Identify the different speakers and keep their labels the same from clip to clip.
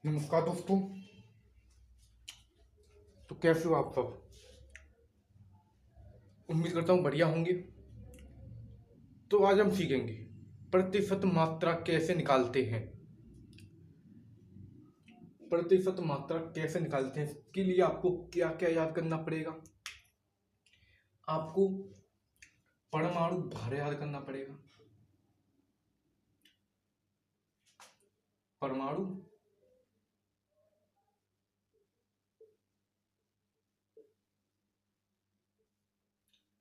Speaker 1: नमस्कार दोस्तों। तो कैसे हो आप सब? उम्मीद करता हूँ बढ़िया होंगे। तो आज हम सीखेंगे प्रतिशत मात्रा कैसे निकालते हैं। प्रतिशत मात्रा कैसे निकालते हैं इसके लिए आपको क्या क्या याद करना पड़ेगा। आपको परमाणु भार याद करना पड़ेगा। परमाणु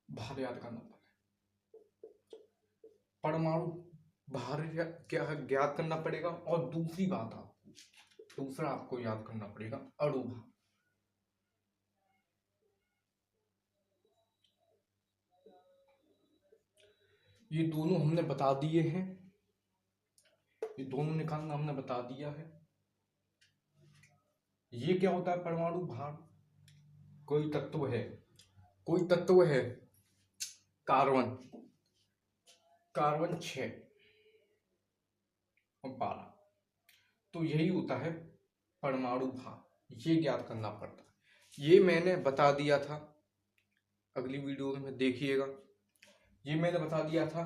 Speaker 1: भार याद करना पड़ेगा। परमाणु भार क्या ज्ञात करना पड़ेगा। और दूसरा आपको याद करना पड़ेगा अणु भार। ये दोनों हमने बता दिए हैं। ये दोनों निकालना हमने बता दिया है। ये क्या होता है परमाणु भार? कोई तत्व है कार्बन कार्बन 6 और 12। तो यही होता है परमाणु भार। ये ज्ञात करना पड़ता है। ये मैंने बता दिया था, अगली वीडियो में देखिएगा। ये मैंने बता दिया था,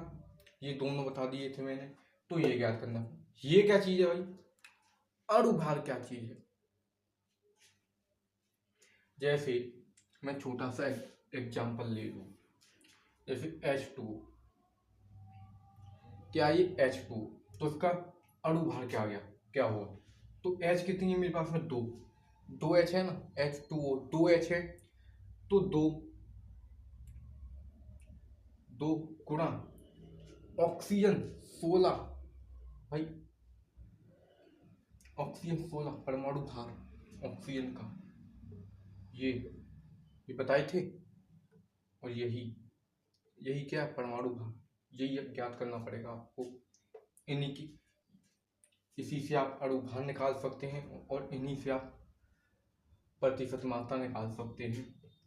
Speaker 1: ये दोनों बता दिए थे मैंने। तो ये ज्ञात करना। ये क्या चीज है भाई? अणु भार क्या चीज है? जैसे मैं छोटा सा एग्जांपल ले लूं, जैसे H2। क्या ये H2? तो इसका अणु भार क्या हुआ? तो H कितनी है मेरे पास में? दो H है ना। H2O 2H है। तो दो गुणा ऑक्सीजन 16। भाई ऑक्सीजन 16 परमाणु भार ऑक्सीजन का ये बताए थे। और यही क्या है परमाणु भार। यही ज्ञात करना पड़ेगा आपको। इन्हीं की इसी से आप अणु भार निकाल सकते हैं और इन्हीं से आप प्रतिशत मात्रा निकाल सकते हैं।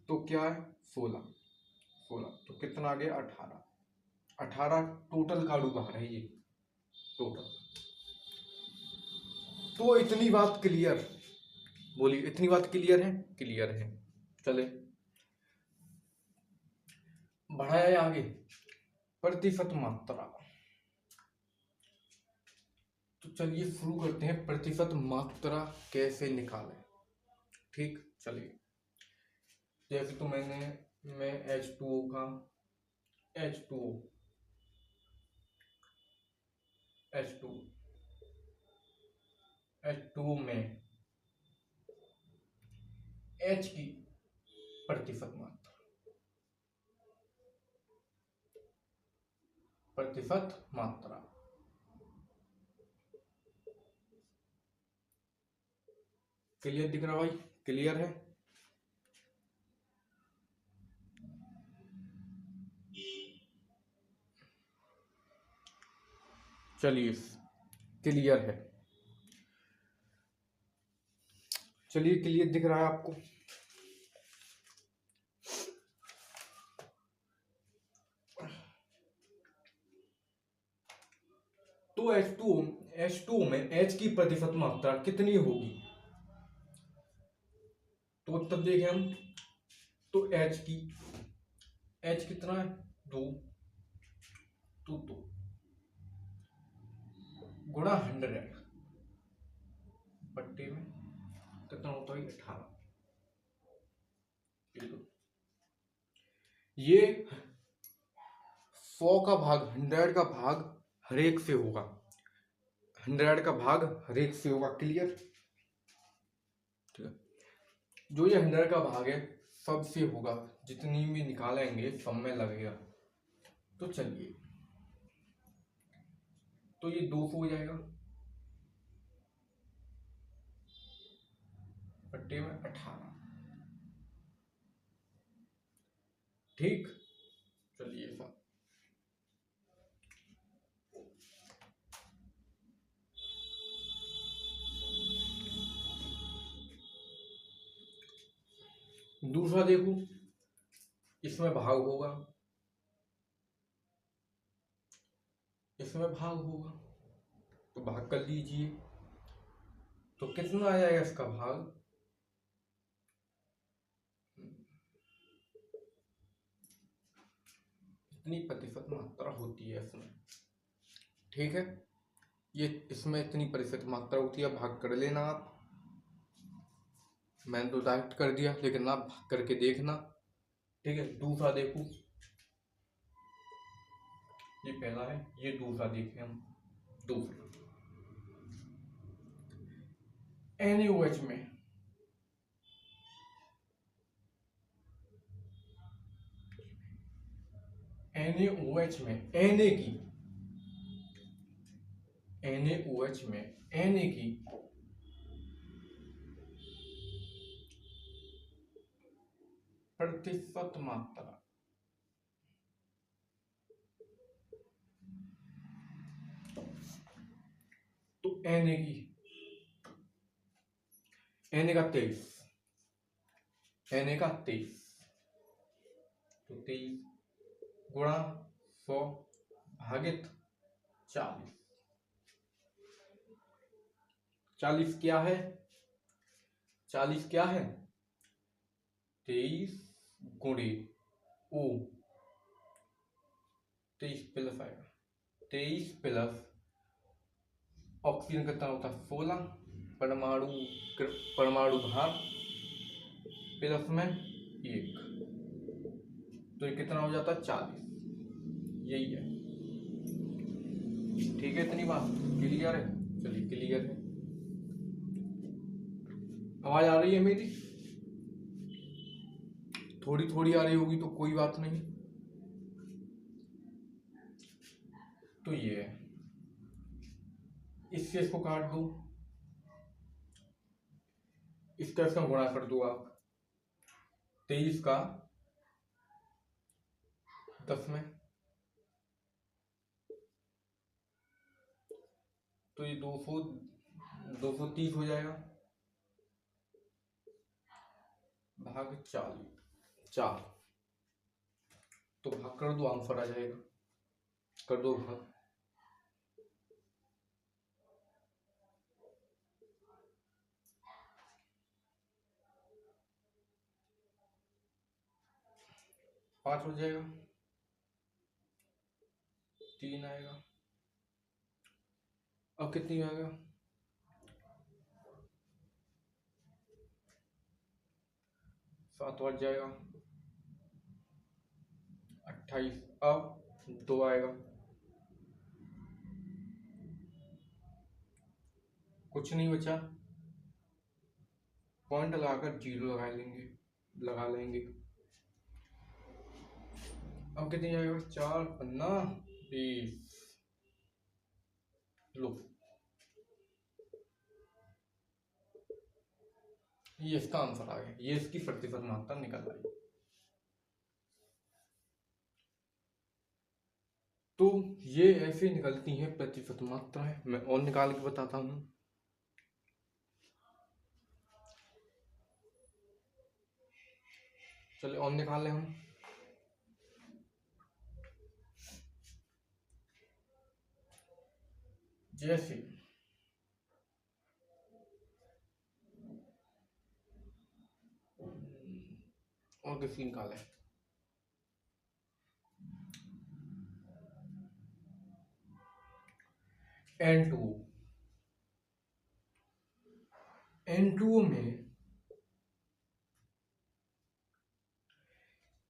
Speaker 1: तो क्या है? 16 तो कितना आ गया? 18 टोटल का अणु भार है ये। टोटल। तो इतनी बात क्लियर? बोलिए, इतनी बात क्लियर है? क्लियर है। चले बढ़ाया आगे। प्रतिशत मात्रा। तो चलिए शुरू करते हैं। प्रतिशत मात्रा कैसे निकालें? ठीक, चलिए। जैसे तो मैं H2O का H2O H2 H2O में H की प्रतिशत मात्रा क्लियर दिख रहा भाई? क्लियर है? चलिए, क्लियर है। चलिए, क्लियर दिख रहा है आपको? तो H2O में H की प्रतिशत मात्रा कितनी होगी? तो तब देखें हम। तो H कितना है? 2। तो 2 गुणा 100 बट्टे में कितना होता है? 18। ये 100 का भाग 100 का भाग हर एक से होगा। 100 का भाग हर एक से होगा। क्लियर? ठीक है। जो ये 100 का भाग है सबसे होगा। जितनी भी निकालेंगे सब में लगेगा। तो चलिए, तो ये 200 हो जाएगा बट्टे में 18। ठीक, चलिए सब। दूसरा देखो, इसमें भाग होगा, इसमें भाग होगा। तो भाग कर लीजिए। तो कितना आ जाएगा इसका भाग? इतनी प्रतिशत मात्रा होती है इसमें, ठीक है। ये इसमें इतनी प्रतिशत मात्रा होती है, भाग कर लेना आप। मैंने तो डायरेक्ट कर दिया, लेकिन आप भाग करके देखना, ठीक है। दूसरा देखो, ये पहला है, ये दूसरा देखें हम। दूसरा NaOH में NaOH में NaOH में Na की प्रतिशत मात्रा, तो Na का 23, Na का 23, तो 23 गुणा 100 भागित 40। 40 क्या है? 40 क्या है? 23 गुणे ओ, 23 प्लस आएगा, 23 प्लस ऑक्सीजन कितना होता है? 16 परमाणु भार प्लस में 1, तो ये कितना हो जाता है? 40। यही है, ठीक है। इतनी बात क्लियर है? चलिए क्लियर है। आवाज आ रही है मेरी? थोड़ी थोड़ी आ रही होगी तो कोई बात नहीं। तो ये है, इससे इसको काट दो, इसका इसका गुणा कर दो आप, 23 का 10 में, तो ये 230 हो जाएगा, भाग 4, तो भाग कर दो, आंसर आ जाएगा। कर दो भाग, पांच हो जाएगा, 3 आएगा, अब कितनी आएगा? 7 बच जाएगा, 28, अब 2 आएगा, कुछ नहीं बचा, पॉइंट लगाकर 0 लगा लेंगे। अब कितनी आएगा? 4 पन्ना 20, लो ये इसका आंसर आ गया, ये इसकी प्रतिशत मात्रा निकल आई। तो ये ऐसे निकलती हैं प्रतिशत मात्राएं। मैं और निकाल के बताता हूं। चलिए और निकाल लें हम। जैसे और किसी निकालें, N2,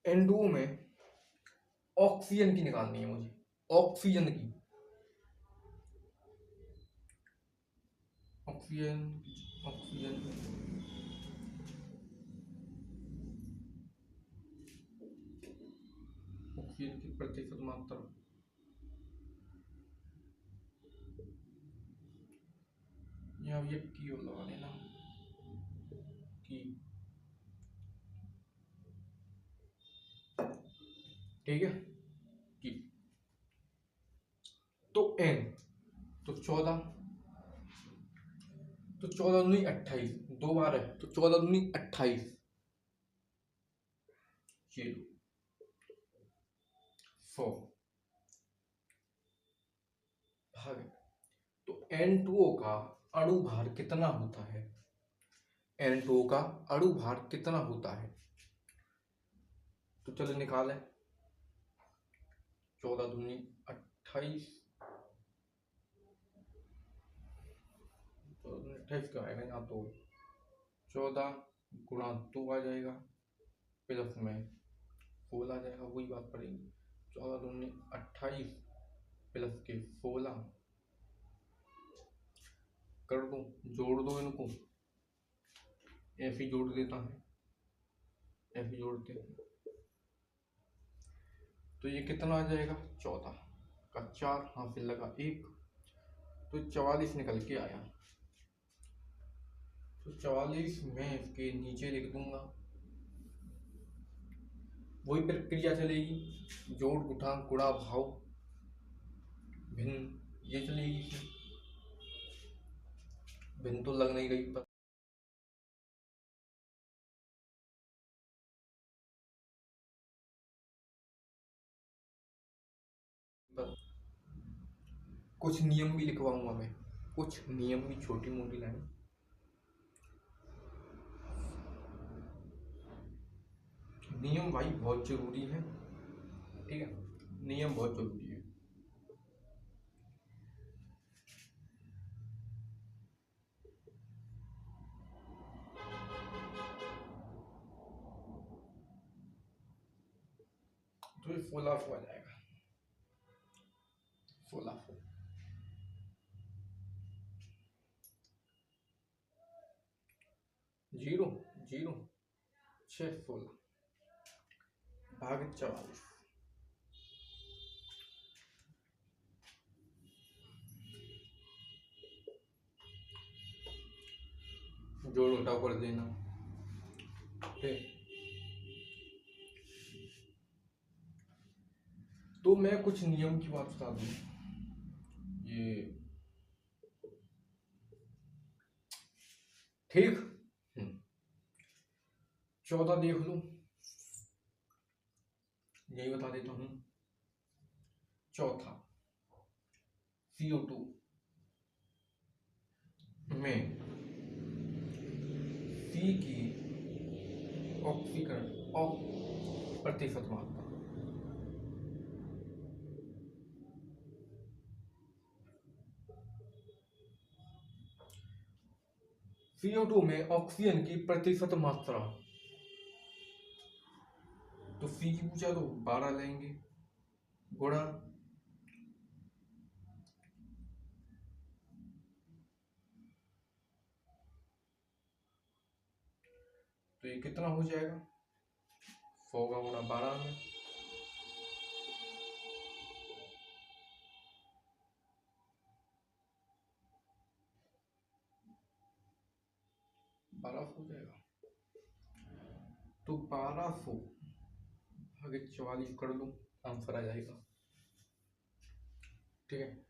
Speaker 1: N2 में ऑक्सीजन की निकालनी है मुझे, ऑक्सीजन की, ऑक्सीजन ऑक्सीजन ऑक्सीजन की प्रतिशत मात्रा, यहाँ ये की लगा लेना की, ठीक है की। तो N, तो 14, तो 14 दूनी 28, 2 बार है, तो 14 दूनी 28, ये 100 भाग, तो N2O का अणु भार कितना होता है? N2 का अणु भार कितना होता है? तो चलो निकालें। 14 दूनी 28, 28 का आएगा यहाँ तो 14 गुणा 2 आ जाएगा, प्लस में 16 आ जाएगा, वही बात पड़ेगी। 14 दूनी 28 प्लस के 16 कर दो, जोड़ दो इनको, ऐसे ही जोड़ देता है, ऐसे जोड़ते हैं तो ये कितना आ जाएगा? 14 का 4 हासिल लगा 1, तो 44 निकल के आया। तो 44 में इसके नीचे लिख दूंगा, वही प्रक्रिया चलेगी, जोड़ गुणांक गुणा भाव भिन्न, ये चलेगी। भिन्न तो लग नहीं गई पर कुछ नियम भी लिखवाऊंगा मैं, कुछ नियम भी, छोटी मोटी लाइन। नियम भाई बहुत जरूरी है, ठीक है, नियम बहुत जरूरी है। तो ये 16 आ जाएगा, 16 0 0 6 16 भाग 44। जोड़ घटाव कर देना, ठीक। तो मैं कुछ नियम की बात बता दूं, ये ठीक। 14 देख लो, यही बता देता हूं। चौथा, CO2 में C की ऑक्सीकरण प्रतिशत मात्रा, CO2 में ऑक्सीजन की प्रतिशत मात्रा, तो C की पूछा तो 12 लेंगे, गुणा तो ये कितना हो जाएगा? 100 का गुणा 12 में, हो जाएगा। तो 1200 भागे 44 कर दो, आंसर आ जाएगा, ठीक है।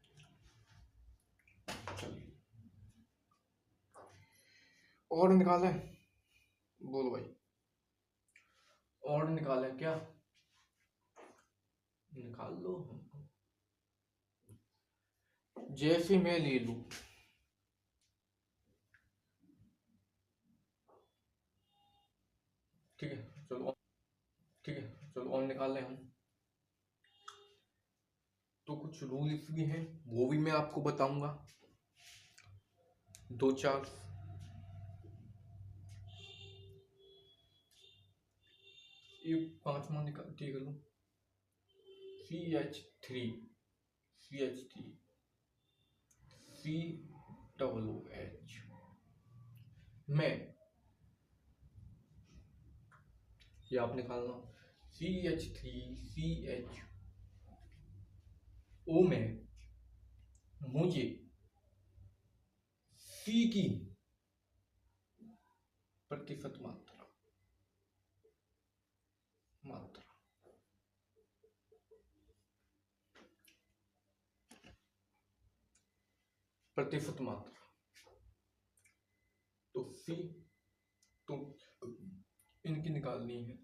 Speaker 1: चलिए और निकाला है, बोलो भाई, और निकाला है क्या? निकाल लो। जैसे मैं ले लूं, ठीक है, चलो, ठीक है, चलो और निकाल लें हम। तो कुछ रूल्स भी हैं, वो भी मैं आपको बताऊंगा, 2-4। एक 5वां निकाल, ठीक है, लो CH3 COOH में, ये आप निकालना, CH3CHO में मुझे C की प्रतिशत मात्रा प्रतिशत मात्रा, तो C, तो इनकी निकालनी है,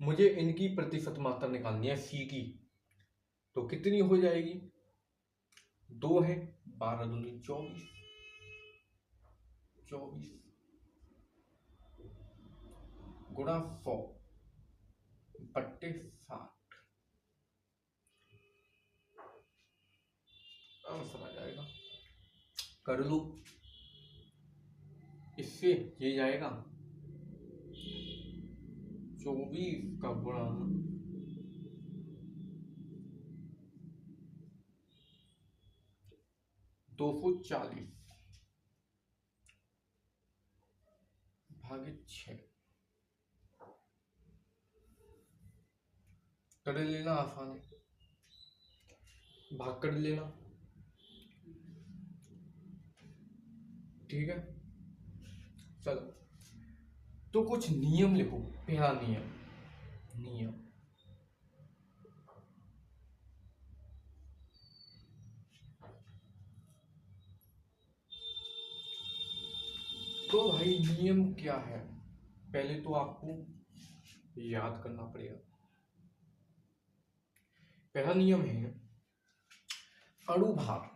Speaker 1: मुझे इनकी प्रतिशत मात्रा निकालनी है C की, तो कितनी हो जाएगी? 2 है, 12 दूनी 24, 24 गुणा 100 बट्टे 60। अब समझ आएगा, कर लो। इससे ये जाएगा 24 का गुणा 240 भागे 6। कर लेना, आसान है, भाग कर लेना। ठीक है, चलो तो कुछ नियम लिखो। पहला नियम, नियम तो भाई नियम क्या है, पहले तो आपको याद करना पड़ेगा। पहला नियम है अणुभार।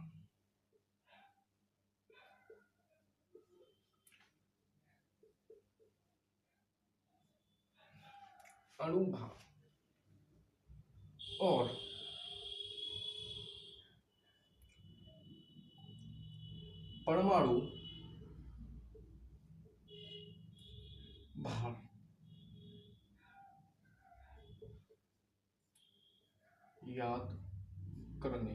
Speaker 1: अणुभार और परमाणु भार याद करने।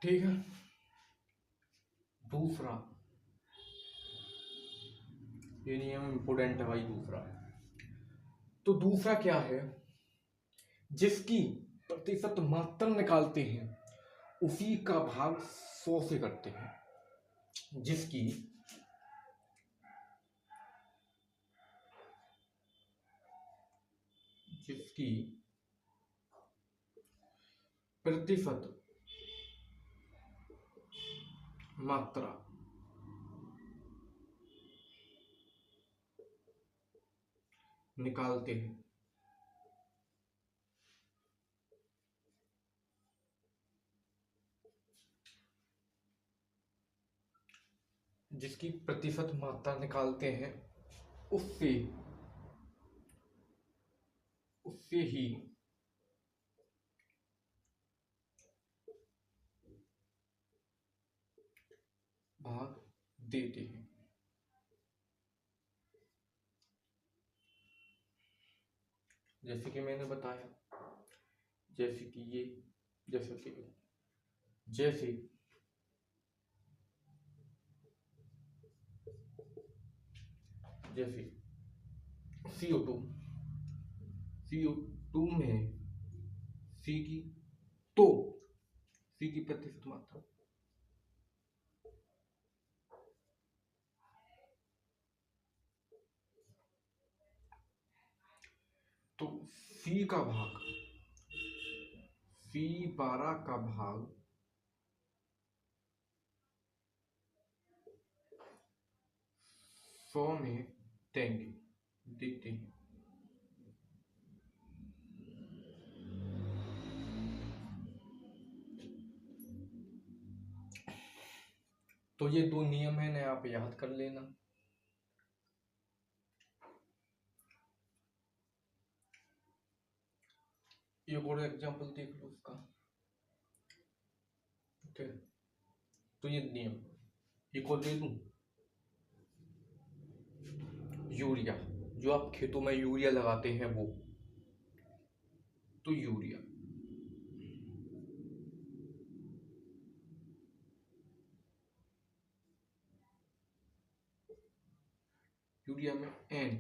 Speaker 1: ठीक है, दूसरा ये नियम इंपोर्टेंट है भाई। दूसरा तो दूसरा क्या है, जिसकी प्रतिशत मात्रा निकालते हैं उसी का भाग 100 से करते हैं। जिसकी जिसकी प्रतिशत मात्रा निकालते हैं जिसकी प्रतिशत मात्रा निकालते हैं उससे ही भाग देते हैं। जैसे कि मैंने बताया, जैसे कि ये जैसे CO2 में सी की प्रतिशत मात्रा तो C का भाग C12 का भाग 100 में देते हैं। तो ये दो नियम है ना, आप याद कर लेना। एक और एग्जाम्पल देख लो उसका। ओके, तो ये नियम एक और दे दूं। यूरिया, जो आप खेतों में यूरिया लगाते हैं वो, तो यूरिया में N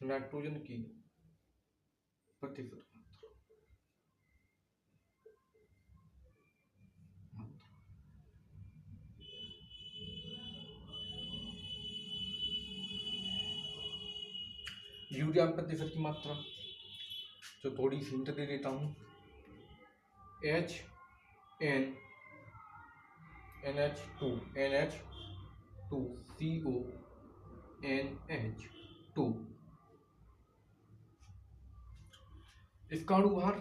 Speaker 1: नाइट्रोजन की प्रतिशत यूरिया में प्रतिशत की मात्रा, जो थोड़ी सी हिंट दे देता हूं, HN NH2 CONH2 इसका अणुभार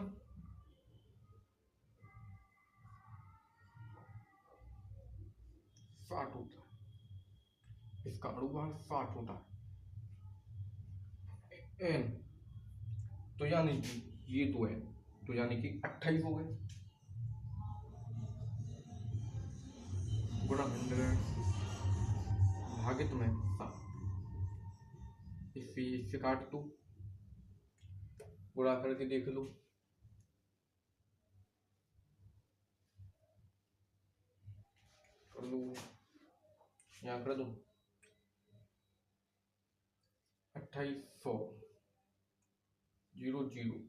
Speaker 1: 60 होता है। इसका अणुभार 60 होता है। N तो यानी कि ये तो है, तो यानी कि 28 हो गए गुणा 100 भागित में 7। इससे काट दो, गुणा करके देख लो। कर लो, यहाँ कर दो 2800 00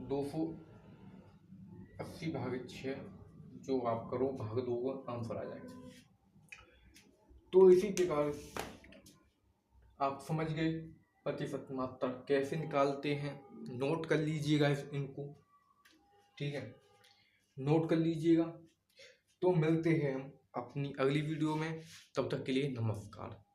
Speaker 1: 280 भागित 6 जो आप करो भाग दो आंसर आ जाएगा। तो इसी प्रकार आप समझ गए प्रतिशत मात्रा कैसे निकालते हैं। नोट कर लीजिएगा इनको, ठीक है, नोट कर लीजिएगा। तो मिलते हैं हम अपनी अगली वीडियो में, तब तक के लिए नमस्कार।